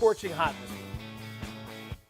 scorching hot this week.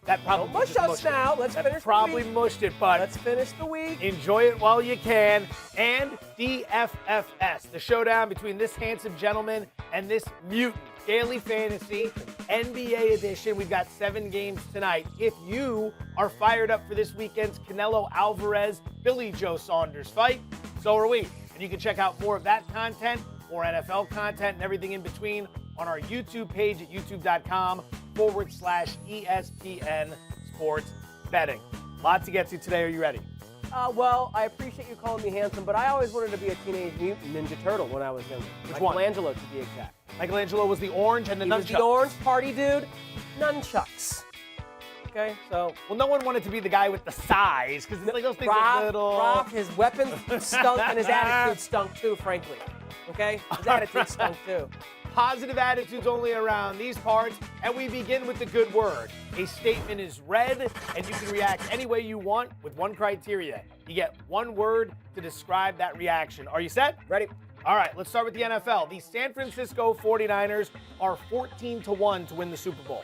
That probably Don't mush us now. Let's finish the week. Probably mushed it, but let's finish the week. Enjoy it while you can. And DFFS, the showdown between this handsome gentleman and this mutant. Daily Fantasy NBA edition. We've got 7 games tonight. If you are fired up for this weekend's Canelo Alvarez, Billy Joe Saunders fight, so are we. And you can check out more of that content, more NFL content, and everything in between on our YouTube page at youtube.com/ESPN Sports Betting. Lots to get to today. Are you ready? Well, I appreciate you calling me handsome, but I always wanted to be a Teenage Mutant Ninja Turtle when I was younger. Which one? Michelangelo, to be exact. Michelangelo was the orange and the He nunchucks. was the orange party dude. Nunchucks. Okay, so. Well, no one wanted to be the guy with the size, because like those things are little. Rob, his weapons stunk, and his attitude stunk too, frankly. Okay? His attitude stunk too. Positive attitudes only around these parts, and we begin with the good word. A statement is read, and you can react any way you want with one criteria. You get one word to describe that reaction. Are you set? Ready. All right, let's start with the NFL. The San Francisco 49ers are 14-1 to win the Super Bowl.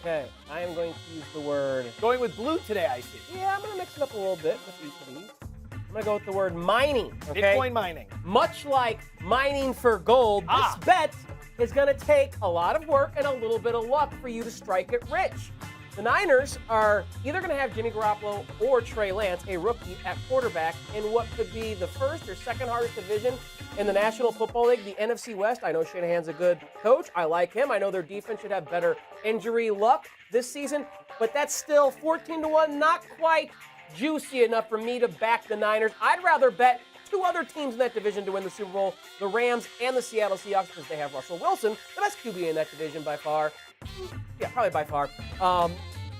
Okay, I am going to use the word. Going with blue today, I see. Yeah, I'm going to mix it up a little bit with each of these. I'm going to go with the word mining. Okay? Bitcoin mining. Much like mining for gold, this bet is going to take a lot of work and a little bit of luck for you to strike it rich. The Niners are either going to have Jimmy Garoppolo or Trey Lance, a rookie, at quarterback in what could be the first or second hardest division in the National Football League, the NFC West. I know Shanahan's a good coach. I like him. I know their defense should have better injury luck this season, but that's still 14-1, not quite juicy enough for me to back the Niners. I'd rather bet 2 other teams in that division to win the Super Bowl, the Rams and the Seattle Seahawks, because they have Russell Wilson, the best QB in that division by far. Yeah, probably by far.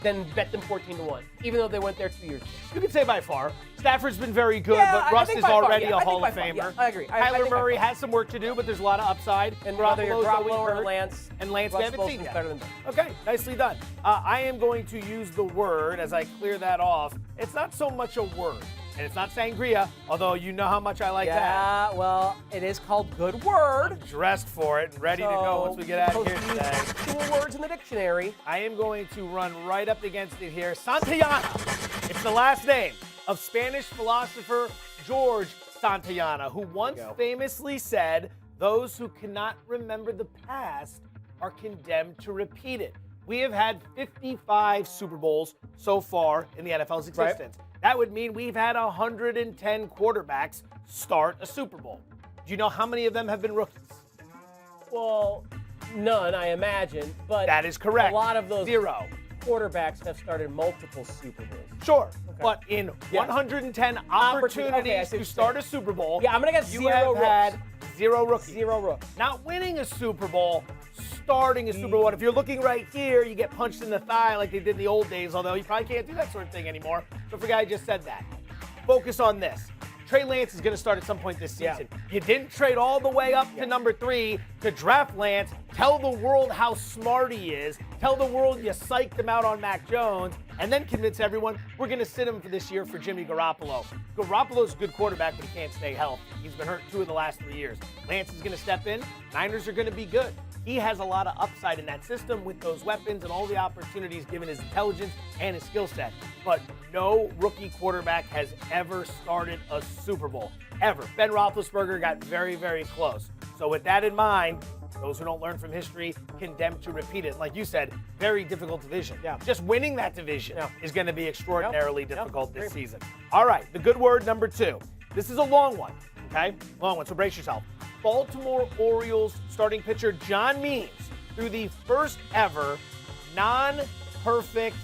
Then bet them 14-1, even though they went there 2 years ago. You could say by far. Stafford's been very good, Yeah, but Russ is already a Hall of Famer. Yeah, I agree. Kyler Murray has some work to do, but there's a lot of upside. And whether you're Garoppolo's Garoppolo or hurt. Lance, And Lance, we haven't seen Wilson's yet. better than them. Okay, nicely done. I am going to use the word as I clear that off. It's not so much a word, and it's not sangria, although you know how much I like that. Yeah, well, it is called good word. Dressed for it and ready to go once we get out of here today. 2 words in the dictionary. I am going to run right up against it here. Santillana. It's the last name of Spanish philosopher George Santillana, who once famously said, "Those who cannot remember the past are condemned to repeat it." We have had 55 Super Bowls so far in the NFL's existence. Right. That would mean we've had 110 quarterbacks start a Super Bowl. Do you know how many of them have been rookies? Well, none, I imagine. But that is correct. A lot of those 0 quarterbacks have started multiple Super Bowls. Sure, but in 110 opportunities to start a Super Bowl, I'm going to get 0 you have rooks. had 0 rookies. 0 rooks. Not winning a Super Bowl, starting a Super Bowl. If you're looking right here, you get punched in the thigh like they did in the old days, although you probably can't do that sort of thing anymore. So for a guy I just said that. Focus on this. Trey Lance is going to start at some point this season. Yeah. You didn't trade all the way up to number 3 to draft Lance. Tell the world how smart he is. Tell the world you psyched him out on Mac Jones, and then convince everyone we're going to sit him for this year for Jimmy Garoppolo. Garoppolo's a good quarterback, but he can't stay healthy. He's been hurt 2 of the last 3 years. Lance is going to step in. Niners are going to be good. He has a lot of upside in that system with those weapons and all the opportunities given his intelligence and his skill set. But no rookie quarterback has ever started a Super Bowl, ever. Ben Roethlisberger got very, very close. So with that in mind, those who don't learn from history condemned to repeat it. Like you said, very difficult division. Yeah. Just winning that division is going to be extraordinarily difficult this season. All right, the good word number 2. This is a long one, okay? Long one, so brace yourself. Baltimore Orioles starting pitcher John Means threw the first ever non-perfect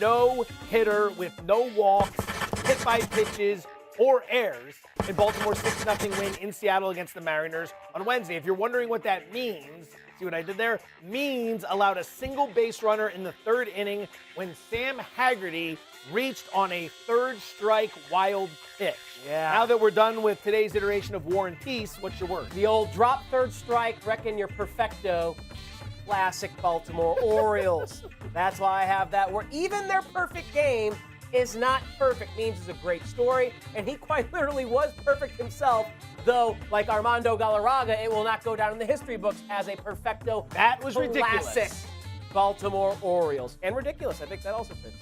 no-hitter with no walks, hit by pitches, or errors in Baltimore's 6-0 win in Seattle against the Mariners on Wednesday. If you're wondering what that means, see what I did there? Means allowed a single base runner in the 3rd inning when Sam Haggerty reached on a 3rd strike wild pitch. Yeah. Now that we're done with today's iteration of War and Peace, what's your word? The old drop 3rd strike, reckon you're perfecto. Classic Baltimore Orioles. That's why I have that word. Even their perfect game is not perfect. Means is a great story, and he quite literally was perfect himself, though, like Armando Galarraga, it will not go down in the history books as a perfecto. That was ridiculous. Baltimore Orioles. And ridiculous. I think that also fits.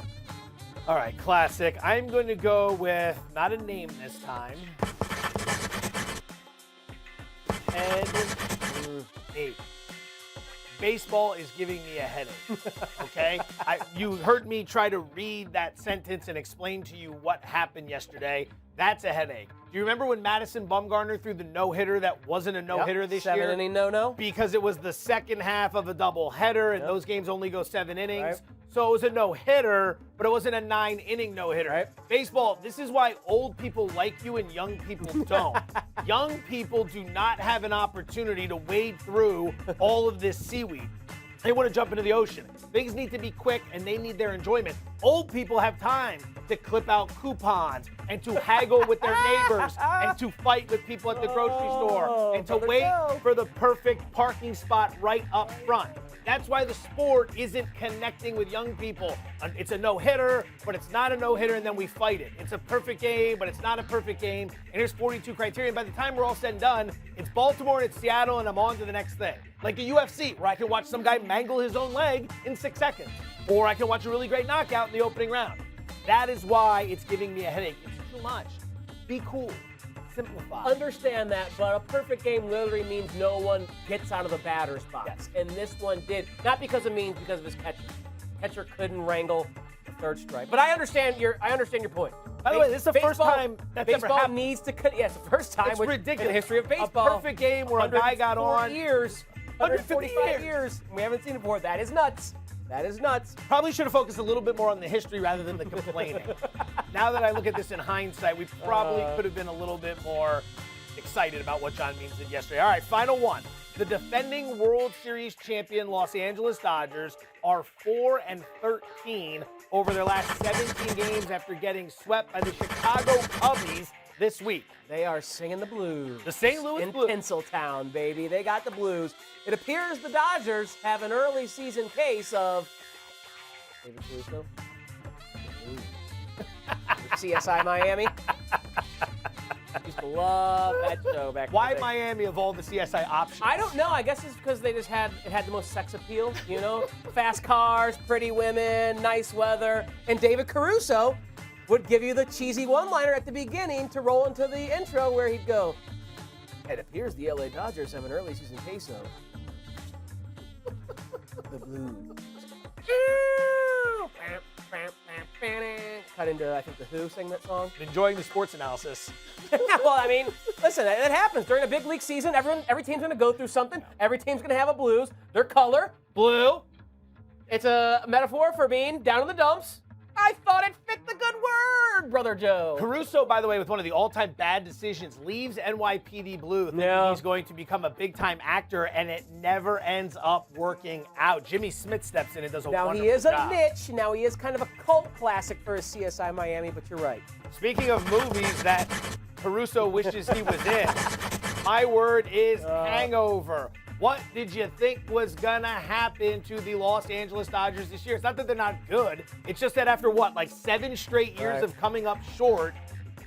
All right, classic. I'm going to go with not a name this time. And baseball is giving me a headache, okay? You heard me try to read that sentence and explain to you what happened yesterday. That's a headache. Do you remember when Madison Bumgarner threw the no-hitter that wasn't a no-hitter this year? 7-inning no-no. Because it was the second half of a doubleheader, and those games only go 7 innings. Right. So it was a no-hitter, but it wasn't a 9-inning no-hitter. Right. Baseball, this is why old people like you and young people don't. Young people do not have an opportunity to wade through all of this seaweed. They want to jump into the ocean. Things need to be quick, and they need their enjoyment. Old people have time to clip out coupons and to haggle with their neighbors and to fight with people at the grocery store and to wait for the perfect parking spot right up front. That's why the sport isn't connecting with young people. It's a no-hitter, but it's not a no-hitter, and then we fight it. It's a perfect game, but it's not a perfect game. And here's 42 criteria. And by the time we're all said and done, it's Baltimore and it's Seattle, and I'm on to the next thing. Like the UFC, where I can watch some guy mangle his own leg in 6 seconds. Or I can watch a really great knockout in the opening round. That is why it's giving me a headache. It's too much. Be cool. Simplify. Understand that, but a perfect game literally means no one gets out of the batter's box. Yes. And this one did. Not because of means, because of his catcher. Catcher couldn't wrangle the third strike. But I understand your point. By the way, this is the first time that's ever baseball happened. needs to cut. Yes, the first time It's in ridiculous. the history of baseball. A perfect game where a guy got on. 145 years. We haven't seen it before. That is nuts. That is nuts. Probably should have focused a little bit more on the history rather than the complaining. Now that I look at this in hindsight, we probably could have been a little bit more excited about what John Means did yesterday. All right, final one. The defending World Series champion Los Angeles Dodgers are 4-13 over their last 17 games after getting swept by the Chicago Cubbies this week. They are singing the blues. The St. Louis in Blues. Tinseltown, baby. They got the blues. It appears the Dodgers have an early season case of David Caruso. CSI Miami. Used to love that show back in Why the day. Miami of all the CSI options? I don't know. I guess it's because they just had the most sex appeal, you know? Fast cars, pretty women, nice weather. And David Caruso would give you the cheesy one-liner at the beginning to roll into the intro where he'd go, "It appears the LA Dodgers have an early season case of the blues." Cut into, I think, the Who sang that song. Enjoying the sports analysis. Well, I mean, listen, it happens during a big league season. Every team's going to go through something. Every team's going to have a blues. Their color, blue. It's a metaphor for being down in the dumps. I thought it fit the good word, Brother Joe. Caruso, by the way, with one of the all-time bad decisions, leaves NYPD Blue thinking he's going to become a big-time actor, and it never ends up working out. Jimmy Smith steps in and does a wonderful job. Now, he is a niche. Now, he is kind of a cult classic for his CSI Miami, but you're right. Speaking of movies that Caruso wishes he was in, my word is Hangover. What did you think was going to happen to the Los Angeles Dodgers this year? It's not that they're not good. It's just that after, like 7 straight years of coming up short,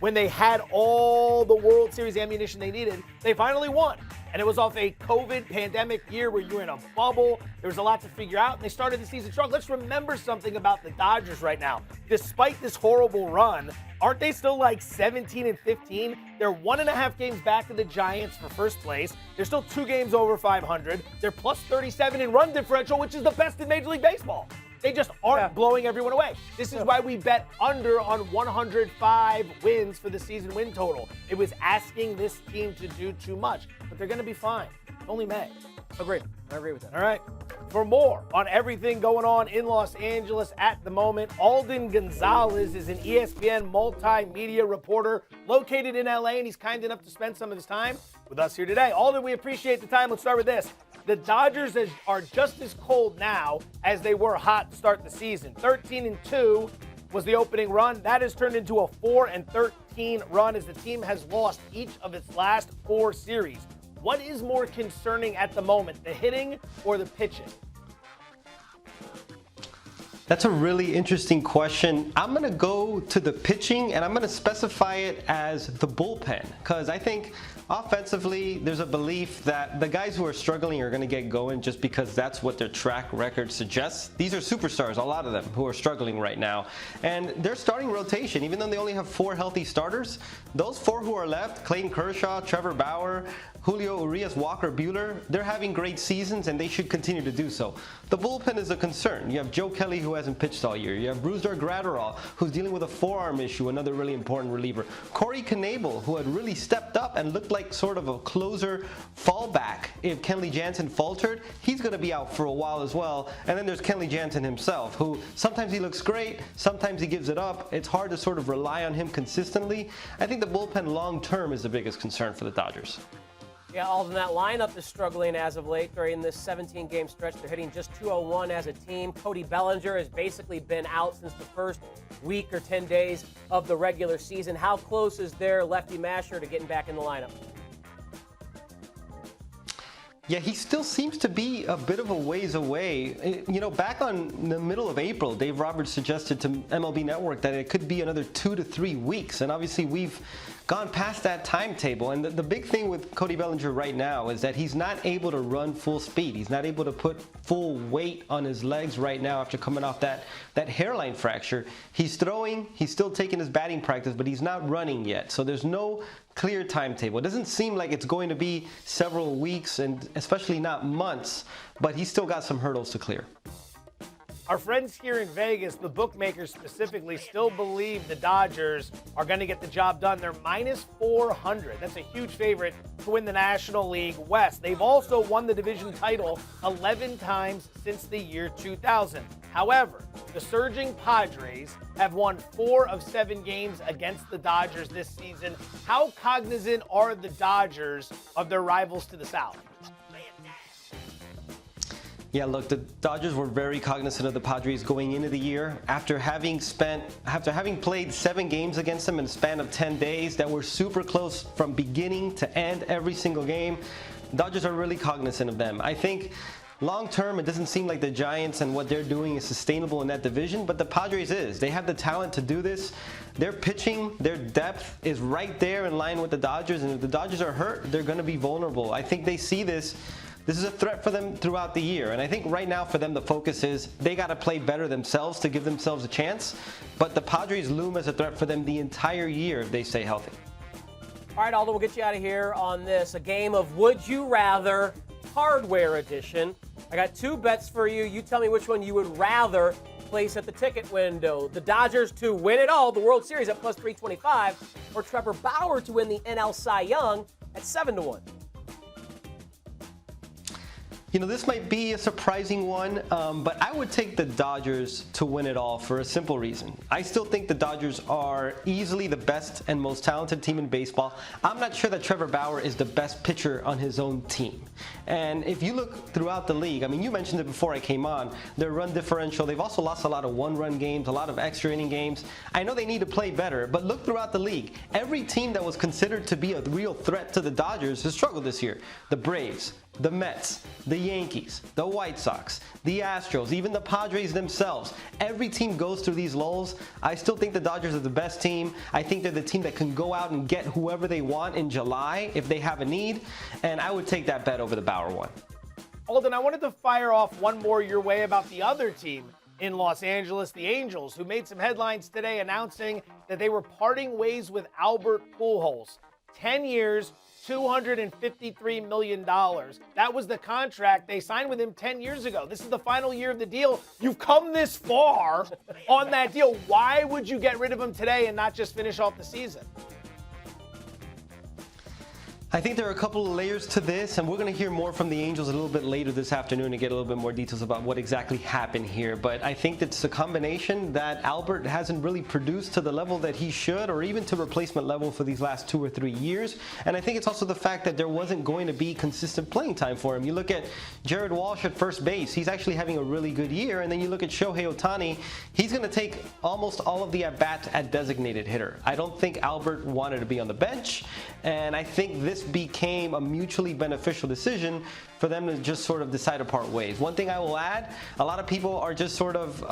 when they had all the World Series ammunition they needed, they finally won. And it was off a COVID pandemic year where you were in a bubble. There was a lot to figure out, and they started the season strong. Let's remember something about the Dodgers right now. Despite this horrible run, aren't they still like 17-15? They're 1.5 games back of the Giants for first place. They're still 2 games over 500. They're plus 37 in run differential, which is the best in Major League Baseball. They just aren't blowing everyone away. This is why we bet under on 105 wins for the season win total. It was asking this team to do too much, but they're going to be fine. Only May. Agreed. I agree with that. All right. For more on everything going on in Los Angeles at the moment, Alden Gonzalez is an ESPN multimedia reporter located in LA, and he's kind enough to spend some of his time with us here today. Alden, we appreciate the time. Let's start with this. The Dodgers are just as cold now as they were hot to start the season. 13-2 was the opening run. That has turned into a 4-13 run as the team has lost each of its last 4 series. What is more concerning at the moment, the hitting or the pitching? That's a really interesting question. I'm going to go to the pitching, and I'm going to specify it as the bullpen, because I think Offensively, there's a belief that the guys who are struggling are going to get going just because that's what their track record suggests. These are superstars, a lot of them, who are struggling right now. And their starting rotation, even though they only have 4 healthy starters, those 4 who are left, Clayton Kershaw, Trevor Bauer, Julio Urias, Walker Buehler, they're having great seasons and they should continue to do so. The bullpen is a concern. You have Joe Kelly, who hasn't pitched all year. You have Brusdar Graterol, who's dealing with a forearm issue, another really important reliever. Corey Knebel, who had really stepped up and looked like sort of a closer fallback. If Kenley Jansen faltered, he's going to be out for a while as well. And then there's Kenley Jansen himself, who sometimes he looks great, sometimes he gives it up. It's hard to sort of rely on him consistently. I think the bullpen long term is the biggest concern for the Dodgers. Yeah, Alden, that lineup is struggling as of late during this 17-game stretch. They're hitting just .201 as a team. CODY Bellinger has basically been out since the first week or 10 days of the regular season. How close is their lefty masher to getting back in the lineup? Yeah, he still seems to be a bit of a ways away. You know, back on the middle of April, Dave Roberts suggested to MLB Network that it could be another 2 to 3 weeks. And obviously we've gone past that timetable. And the big thing with CODY Bellinger right now is that he's not able to run full speed. He's not able to put full weight on his legs right now after coming off that hairline fracture. He's throwing, he's still taking his batting practice, but he's not running yet. So there's no clear timetable. It doesn't seem like it's going to be several weeks and especially not months, but he's still got some hurdles to clear. Our friends here in Vegas, the bookmakers specifically, still believe the Dodgers are going to get the job done. They're minus 400. That's a huge favorite to win the National League West. They've also won the division title 11 times since the year 2000. However, the surging Padres have won 4 of 7 games against the Dodgers this season. How cognizant are the Dodgers of their rivals to the south? Yeah, look, the Dodgers were very cognizant of the Padres going into the year after having played 7 games against them in a span of 10 days that were super close from beginning to end every single game. Dodgers are really cognizant of them. I think long term, it doesn't seem like the Giants and what they're doing is sustainable in that division, but the Padres is. They have the talent to do this. Their pitching, their depth is right there in line with the Dodgers, and if the Dodgers are hurt, they're going to be vulnerable. I think they see this. This is a threat for them throughout the year. And I think right now for them, the focus is they got to play better themselves to give themselves a chance. But the Padres loom as a threat for them the entire year if they stay healthy. All right, Aldo, we'll get you out of here on this. A game of Would You Rather Hardware Edition. I got 2 bets for you. You tell me which one you would rather place at the ticket window. The Dodgers to win it all, the World Series at plus 325, or Trevor Bauer to win the NL Cy Young at 7-1. You know, this might be a surprising one, but I would take the Dodgers to win it all for a simple reason. I still think the Dodgers are easily the best and most talented team in baseball. I'm not sure that Trevor Bauer is the best pitcher on his own team. And if you look throughout the league, I mean, you mentioned it before I came on, their run differential, they've also lost a lot of 1-run games, a lot of extra inning games. I know they need to play better, but look throughout the league. Every team that was considered to be a real threat to the Dodgers has struggled this year. The Braves, the Mets, the Yankees, the White Sox, the Astros, even the Padres themselves. Every team goes through these lulls. I still think the Dodgers are the best team. I think they're the team that can go out and get whoever they want in July if they have a need. And I would take that bet over the Bauer one. Alden, I wanted to fire off one more your way about the other team in Los Angeles, the Angels, who made some headlines today announcing that they were parting ways with Albert Pujols. 10 years, $253 million. That was the contract they signed with him 10 years ago. This is the final year of the deal. You've come this far on that deal. Why would you get rid of him today and not just finish off the season? I think there are a couple of layers to this, and we're going to hear more from the Angels a little bit later this afternoon and get a little bit more details about what exactly happened here. But I think it's a combination that Albert hasn't really produced to the level that he should, or even to replacement level for these last 2 or 3 years. And I think it's also the fact that there wasn't going to be consistent playing time for him. You look at Jared Walsh at first base, he's actually having a really good year. And then you look at Shohei Ohtani, he's going to take almost all of the at-bats at designated hitter. I don't think Albert wanted to be on the bench, and I think this became a mutually beneficial decision for them to just sort of decide to part ways. One thing I will add, a lot of people are just sort of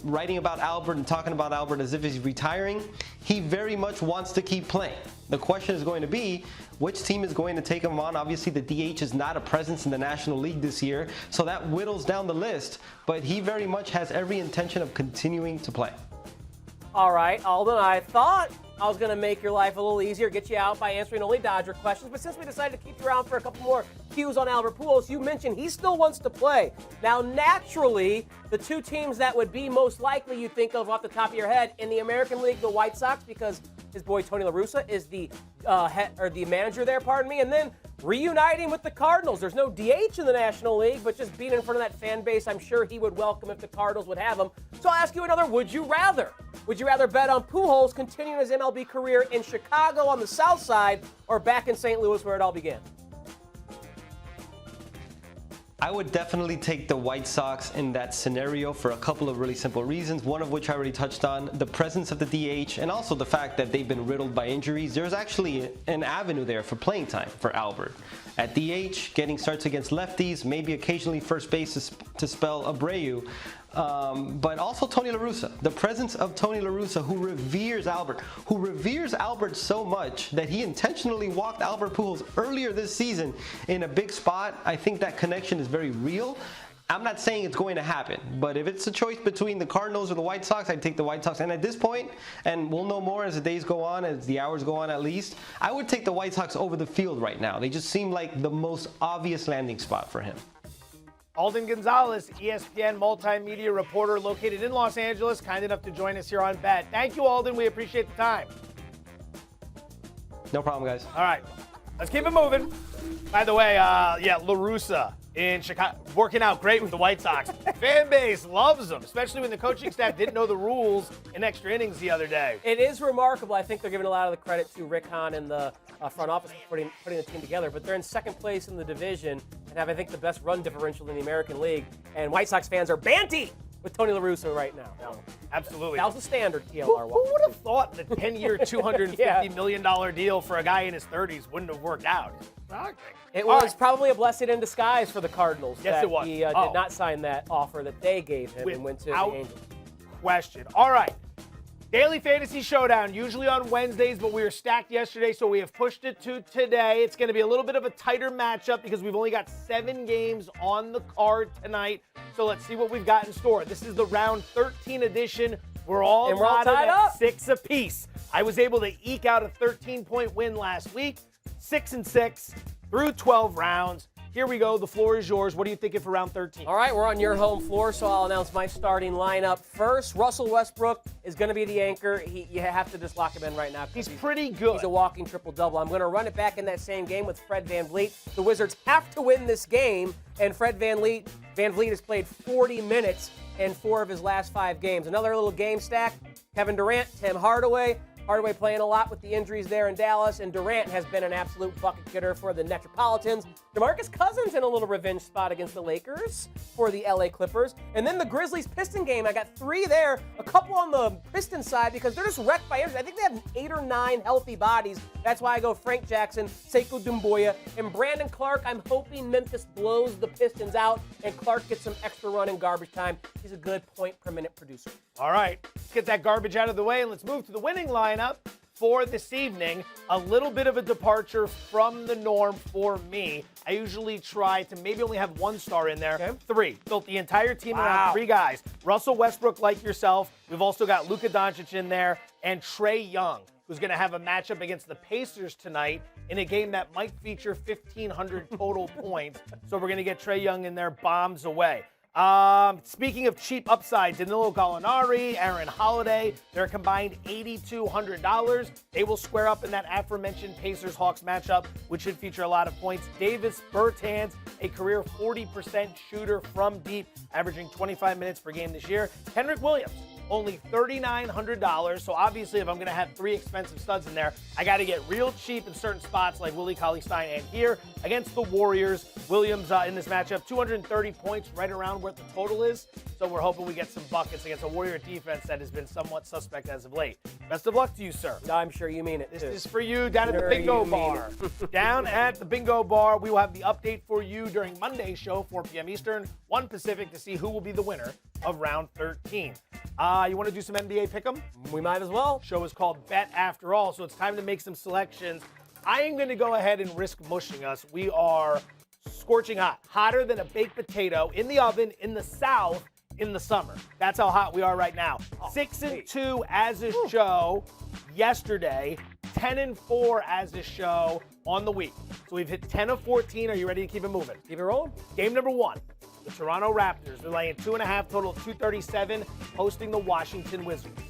writing about Albert and talking about Albert as if he's retiring. He very much wants to keep playing. The question is going to be, which team is going to take him on? Obviously, the DH is not a presence in the National League this year, so that whittles down the list, but he very much has every intention of continuing to play. All right, Alden, I thought I was going to make your life a little easier, get you out by answering only Dodger questions, but since we decided to keep you around for a couple more cues on Albert Pujols, you mentioned he still wants to play. Now, naturally, the two teams that would be most likely you think of off the top of your head in the American League, the White Sox, because his boy Tony La Russa is the manager there, pardon me, and then reuniting with the Cardinals. There's no DH in the National League, but just being in front of that fan base, I'm sure he would welcome if the Cardinals would have him. So I'll ask you another, would you rather? Would you rather bet on Pujols continuing his MLB career in Chicago on the south side or back in St. Louis where it all began? I would definitely take the White Sox in that scenario for a couple of really simple reasons, one of which I already touched on, the presence of the DH and also the fact that they've been riddled by injuries. There's actually an avenue there for playing time for Albert. At DH, getting starts against lefties, maybe occasionally first base to spell Abreu, but also Tony La Russa. The presence of Tony La Russa, who reveres Albert so much that he intentionally walked Albert Pujols earlier this season in a big spot. I think that connection is very real. I'm not saying it's going to happen, but if it's a choice between the Cardinals or the White Sox, I'd take the White Sox. And at this point, and we'll know more as the days go on, as the hours go on at least, I would take the White Sox over the field right now. They just seem like the most obvious landing spot for him. Alden Gonzalez, ESPN multimedia reporter located in Los Angeles, kind enough to join us here on Bet. Thank you, Alden. We appreciate the time. No problem, guys. All right, let's keep it moving. By the way, La Russa in Chicago, working out great with the White Sox. Fan base loves him, especially when the coaching staff didn't know the rules in extra innings the other day. It is remarkable. I think they're giving a lot of the credit to Rick Hahn and the front office for putting the team together, but they're in second place in the division and have, I think, the best run differential in the American League. And White Sox fans are banty with Tony La Russa right now. So, absolutely. That was the standard TLR. Who would have thought the 10-year, $250 million deal for a guy in his 30s wouldn't have worked out? It was probably a blessing in disguise for the Cardinals. Yes, it was. He did not sign that offer that they gave him and went to the Angels. Question. All right. Daily Fantasy Showdown, usually on Wednesdays, but we were stacked yesterday, so we have pushed it to today. It's going to be a little bit of a tighter matchup because we've only got 7 games on the card tonight. So let's see what we've got in store. This is the round 13 edition. We're all tied up 6 apiece. I was able to eke out a 13-point win last week, 6-6 through 12 rounds. Here we go. The floor is yours. What are you thinking for round 13? All right, we're on your home floor, so I'll announce my starting lineup first. Russell Westbrook is going to be the anchor. You have to just lock him in right now. He's pretty good. He's a walking triple-double. I'm going to run it back in that same game with Fred VanVleet. The Wizards have to win this game, and Fred VanVleet has played 40 minutes in 4 of his last 5 games. Another little game stack, Kevin Durant, Tim Hardaway. Hardaway playing a lot with the injuries there in Dallas, and Durant has been an absolute bucket getter for the Metropolitans. DeMarcus Cousins in a little revenge spot against the Lakers for the LA Clippers. And then the Grizzlies-Piston game, I got 3 there, a couple on the Pistons side because they're just wrecked by injuries. I think they have 8 or 9 healthy bodies. That's why I go Frank Jackson, Sekou Doumbouya, and Brandon Clark. I'm hoping Memphis blows the Pistons out and Clark gets some extra run in garbage time. He's a good point-per-minute producer. All right, let's get that garbage out of the way and let's move to the winning lineup for this evening. A little bit of a departure from the norm for me. I usually try to maybe only have 1 star in there. Okay. 3. Built the entire team around 3 guys. Russell Westbrook, like yourself. We've also got Luka Doncic in there and Trae Young, who's going to have a matchup against the Pacers tonight in a game that might feature 1,500 total points. So we're going to get Trae Young in there bombs away. Speaking of cheap upside, Danilo Gallinari, Aaron Holiday, they're a combined $8,200. They will square up in that aforementioned Pacers-Hawks matchup, which should feature a lot of points. Davis Bertans, a career 40% shooter from deep, averaging 25 minutes per game this year. Henrik Williams, only $3,900. So obviously, if I'm going to have 3 expensive studs in there, I got to get real cheap in certain spots like Willie Cauley-Stein. And here against the Warriors, Williams in this matchup, 230 points, right around where the total is. So we're hoping we get some buckets against a Warrior defense that has been somewhat suspect as of late. Best of luck to you, sir. I'm sure you mean it. This is for you down at the bingo bar. Down at the bingo bar, we will have the update for you during Monday's show, 4 p.m. Eastern, 1 Pacific, to see who will be the winner of round 13. You want to do some NBA pick'em? We might as well. Show is called Bet After All, so it's time to make some selections. I am going to go ahead and risk mushing us. We are scorching hot, hotter than a baked potato in the oven in the South in the summer. That's how hot we are right now. 6-2 as a show yesterday, 10-4 as a show on the week. So we've hit 10 of 14. Are you ready to keep it moving? Keep it rolling. Game number 1, the Toronto Raptors. They're laying 2.5, total of 237, hosting the Washington Wizards.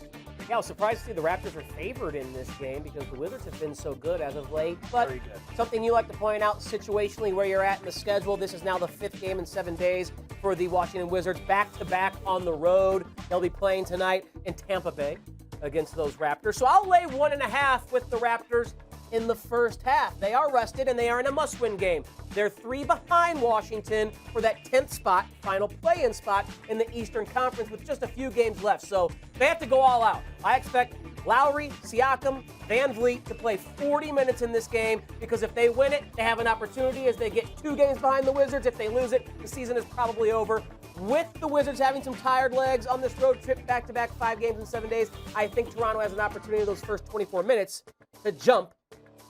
Yeah, I was surprised to see the Raptors were favored in this game because the Wizards have been so good as of late. But Very good. Something you like to point out situationally where you're at in the schedule. This is now the 5th game in 7 days for the Washington Wizards, back-to-back on the road. They'll be playing tonight in Tampa Bay against those Raptors. So I'll lay 1.5 with the Raptors in the first half. They are rested, and they are in a must-win game. They're 3 behind Washington for that 10th spot, final play-in spot in the Eastern Conference with just a few games left. So they have to go all out. I expect Lowry, Siakam, Van Vliet to play 40 minutes in this game because if they win it, they have an opportunity as they get 2 games behind the Wizards. If they lose it, the season is probably over. With the Wizards having some tired legs on this road trip, back-to-back 5 games in 7 days, I think Toronto has an opportunity those first 24 minutes to jump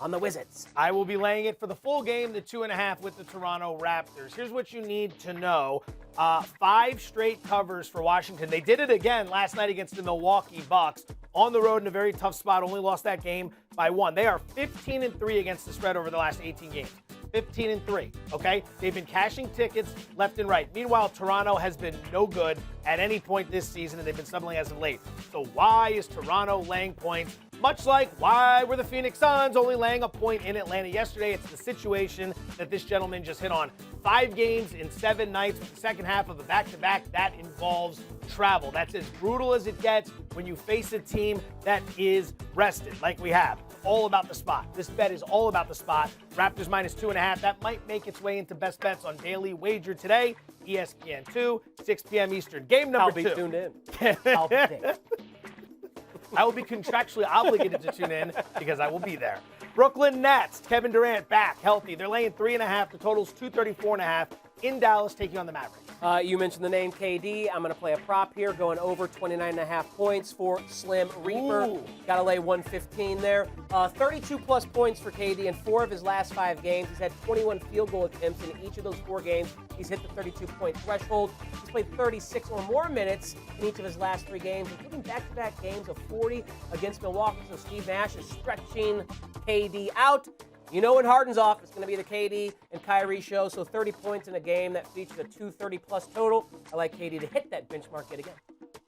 on the Wizards. I will be laying it for the full game, the 2.5 with the Toronto Raptors. Here's what you need to know. 5 straight covers for Washington. They did it again last night against the Milwaukee Bucks on the road in a very tough spot. Only lost that game by 1. They are 15-3 against the spread over the last 18 games. 15-3, okay? They've been cashing tickets left and right. Meanwhile, Toronto has been no good at any point this season, and they've been stumbling as of late. So why is Toronto laying points? Much like why were the Phoenix Suns only laying a point in Atlanta yesterday? It's the situation that this gentleman just hit on. 5 games in 7 nights with the second half of a back-to-back. That involves travel. That's as brutal as it gets when you face a team that is rested, like we have. All about the spot. This bet is all about the spot. Raptors minus 2.5. That might make its way into best bets on Daily Wager today. ESPN 2, 6 p.m. Eastern. Game number 2. I'll be tuned in. I'll be there. I will be contractually obligated to tune in because I will be there. Brooklyn Nets, Kevin Durant back, healthy. They're laying 3.5. The total's 234.5 in Dallas, taking on the Mavericks. You mentioned the name KD. I'm going to play a prop here, going over 29.5 points for Slim Reaper. Got to lay 115 there. 32-plus points for KD in 4 of his last 5 games. He's had 21 field goal attempts in each of those 4 games. He's hit the 32-point threshold. He's played 36 or more minutes in each of his last 3 games, including back-to-back games of 40 against Milwaukee. So Steve Nash is stretching KD out. You know when Harden's off, it's going to be the KD and Kyrie show. So 30 points in a game that featured a 230-plus total. I like KD to hit that benchmark yet again.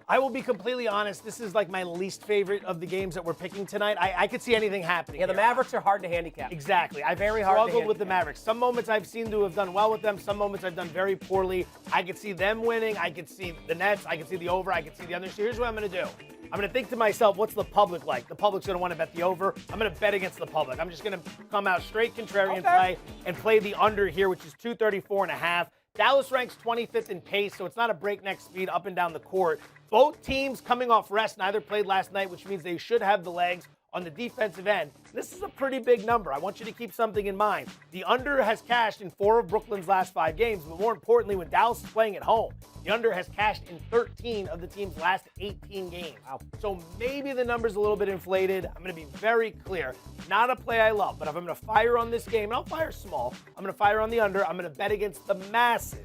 I will be completely honest. This is like my least favorite of the games that we're picking tonight. I could see anything happening. Yeah, the here. Mavericks are hard to handicap. Exactly. I've Very hard to struggled with the handicap. Mavericks. Some moments I've seen to have done well with them. Some moments I've done very poorly. I could see them winning. I could see the Nets. I could see the over. I could see the under. So here's what I'm going to do. I'm going to think to myself, what's the public like? The public's going to want to bet the over. I'm going to bet against the public. I'm just going to come out straight contrarian play and play the under here, which is 234.5. Dallas ranks 25th in pace, so it's not a breakneck speed up and down the court. Both teams coming off rest, neither played last night, which means they should have the legs on the defensive end. This is a pretty big number. I want you to keep something in mind. The under has cashed in 4 of Brooklyn's last 5 games, but more importantly, when Dallas is playing at home, the under has cashed in 13 of the team's last 18 games. Wow. So maybe the number's a little bit inflated. I'm going to be very clear. Not a play I love, but if I'm going to fire on this game, and I'll fire small, I'm going to fire on the under. I'm going to bet against the masses.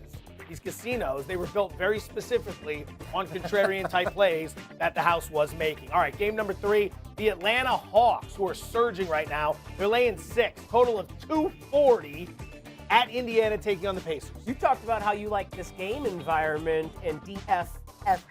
These casinos, they were built very specifically on contrarian-type plays that the house was making. All right, game number 3, the Atlanta Hawks, who are surging right now. They're laying 6, total of 240 at Indiana, taking on the Pacers. You talked about how you like this game environment in DFFS.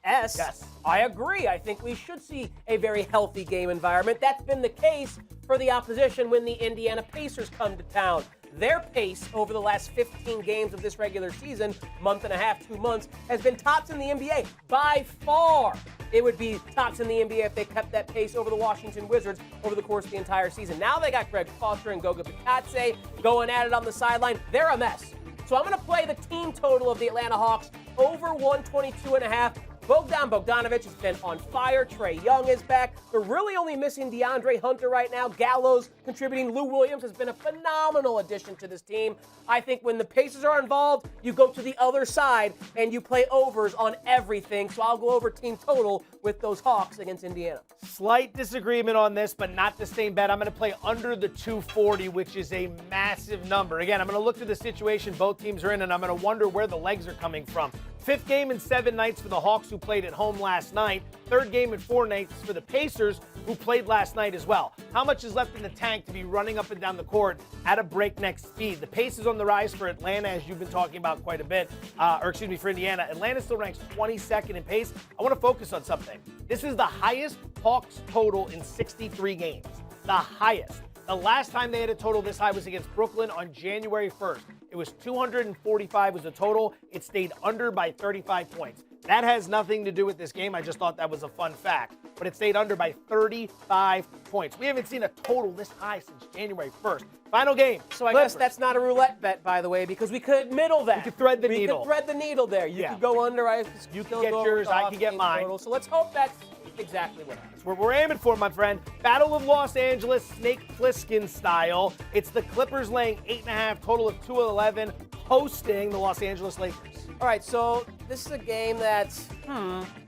Yes. I agree. I think we should see a very healthy game environment. That's been the case for the opposition when the Indiana Pacers come to town. their pace over the last 15 games of this regular season, month and a half, 2 months, has been tops in the NBA by far. It would be tops in the NBA if they kept that pace over the Washington Wizards over the course of the entire season. Now they got Greg Foster and Goga Bitadze going at it on the sideline. They're a mess. So I'm going to play the team total of the Atlanta Hawks over 122.5. Bogdan Bogdanovic has been on fire. Trae Young is back. They're really only missing DeAndre Hunter right now. Gallows contributing. Lou Williams has been a phenomenal addition to this team. I think when the Pacers are involved, you go to the other side and you play overs on everything. So I'll go over team total with those Hawks against Indiana. Slight disagreement on this, but not the same bet. I'm going to play under the 240, which is a massive number. Again, I'm going to look at the situation both teams are in, and I'm going to wonder where the legs are coming from. 5th game in 7 nights for the Hawks, who played at home last night. 3rd game in 4 nights for the Pacers, who played last night as well. How much is left in the tank to be running up and down the court at a breakneck speed? The pace is on the rise for Atlanta, as you've been talking about quite a bit, for Indiana. Atlanta still ranks 22nd in pace. I want to focus on something. This is the highest Hawks total in 63 games. The highest. The last time they had a total this high was against Brooklyn on January 1st. It was 245 was the total. It stayed under by 35 points. That has nothing to do with this game. I just thought that was a fun fact. But it stayed under by 35 points. We haven't seen a total this high since January 1st. Final game. So I guess that's not a roulette bet, by the way, because we could middle that. We could thread the needle. We could thread the needle there. You could go under. You can get yours. I can get mine. Total. So let's hope that's exactly what happens. That's what we're aiming for, my friend. Battle of Los Angeles, Snake Plissken style. It's the Clippers laying 8.5, total of 211, hosting the Los Angeles Lakers. All right, so this is a game that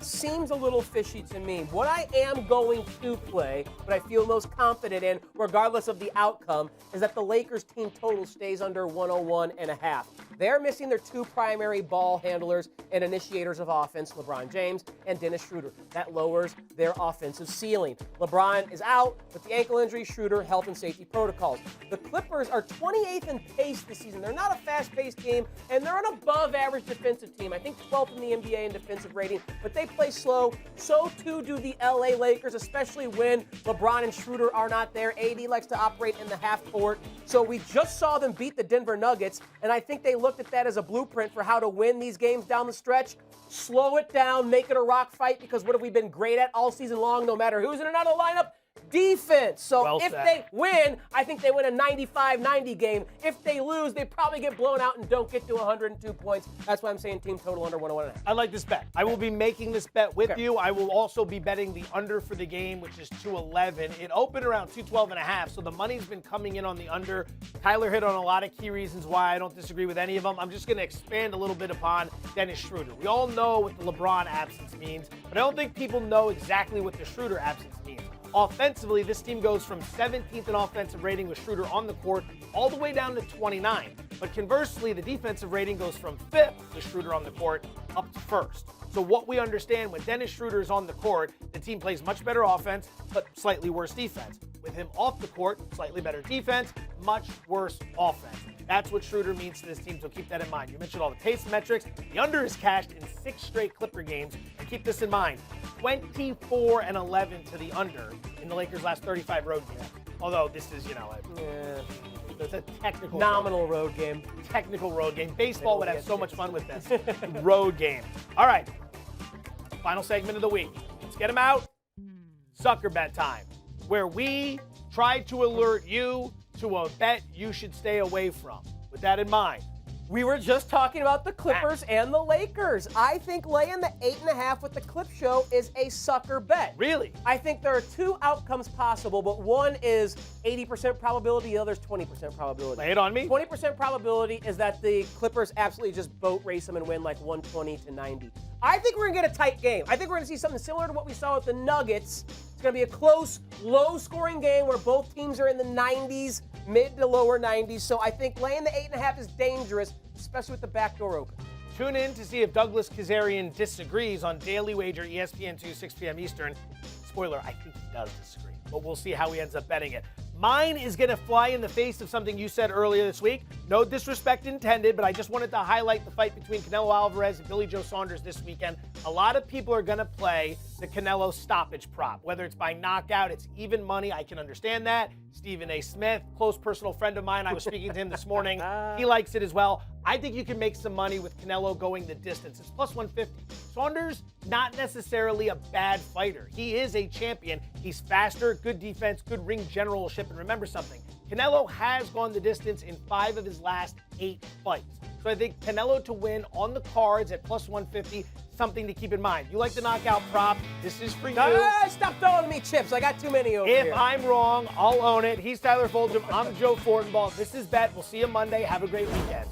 seems a little fishy to me. What I am going to play, what I feel most confident in, regardless of the outcome, is that the Lakers team total stays under 101.5. They're missing their 2 primary ball handlers and initiators of offense, LeBron James and Dennis Schroeder. That lowers their offensive ceiling. LeBron is out with the ankle injury, Schroeder, health and safety protocols. The Clippers are 28th in pace this season. They're not a fast-paced team, and they're an above-average defensive team. I think 12th in the NBA in defensive rating, but they play slow. So too do the LA Lakers, especially when LeBron and Schroeder are not there. AD likes to operate in the half court. So we just saw them beat the Denver Nuggets, and I think they looked at that as a blueprint for how to win these games down the stretch. Slow it down, make it a rock fight, because what have we been great at all season long, no matter who's in and out of the lineup? Defense. So if they win, I think they win a 95-90 game. If they lose, they probably get blown out and don't get to 102 points. That's why I'm saying team total under 101.5. I like this bet. I will be making this bet with you. I will also be betting the under for the game, which is 211. It opened around 212.5, so the money's been coming in on the under. Tyler hit on a lot of key reasons why. I don't disagree with any of them. I'm just going to expand a little bit upon Dennis Schroeder. We all know what the LeBron absence means, but I don't think people know exactly what the Schroeder absence means. Offensively, this team goes from 17th in offensive rating with Schroeder on the court all the way down to 29. But conversely, the defensive rating goes from 5th with Schroeder on the court up to 1st. So what we understand, when Dennis Schroeder is on the court, the team plays much better offense, but slightly worse defense. With him off the court, slightly better defense, much worse offense. That's what Schroeder means to this team, so keep that in mind. You mentioned all the pace metrics. The under is cashed in 6 straight Clipper games. And keep this in mind, 24-11 to the under in the Lakers' last 35 road games. Although this is, it's a technical nominal road game. Technical road game. Baseball would have so much fun with this. Road game. All right. Final segment of the week. Let's get them out. Sucker bet time, where we try to alert you to a bet you should stay away from. With that in mind, we were just talking about the Clippers and the Lakers. I think laying the 8.5 with the Clip Show is a sucker bet. Really? I think there are 2 outcomes possible, but one is 80% probability, the other is 20% probability. Lay it on me. 20% probability is that the Clippers absolutely just boat race them and win like 120-90. I think we're going to get a tight game. I think we're going to see something similar to what we saw with the Nuggets. It's going to be a close, low-scoring game where both teams are in the 90s, mid to lower 90s. So I think laying the 8.5 is dangerous, especially with the back door open. Tune in to see if Douglas Kazarian disagrees on Daily Wager, ESPN 2, 6 p.m. Eastern. Spoiler, I think he does disagree, but we'll see how he ends up betting it. Mine is going to fly in the face of something you said earlier this week. No disrespect intended, but I just wanted to highlight the fight between Canelo Alvarez and Billy Joe Saunders this weekend. A lot of people are going to play the Canelo stoppage prop. Whether it's by knockout, it's even money. I can understand that. Stephen A. Smith, close personal friend of mine. I was speaking to him this morning. He likes it as well. I think you can make some money with Canelo going the distance. It's plus 150. Saunders, not necessarily a bad fighter. He is a champion. He's faster, good defense, good ring generalship. And remember something, Canelo has gone the distance in 5 of his last 8 fights. So I think Canelo to win on the cards at plus 150, something to keep in mind. You like the knockout prop. This is for you. Stop throwing me chips. I got too many over here. If I'm wrong, I'll own it. He's Tyler Fulghum. I'm Joe Fortenbaugh. This is Bet. We'll see you Monday. Have a great weekend.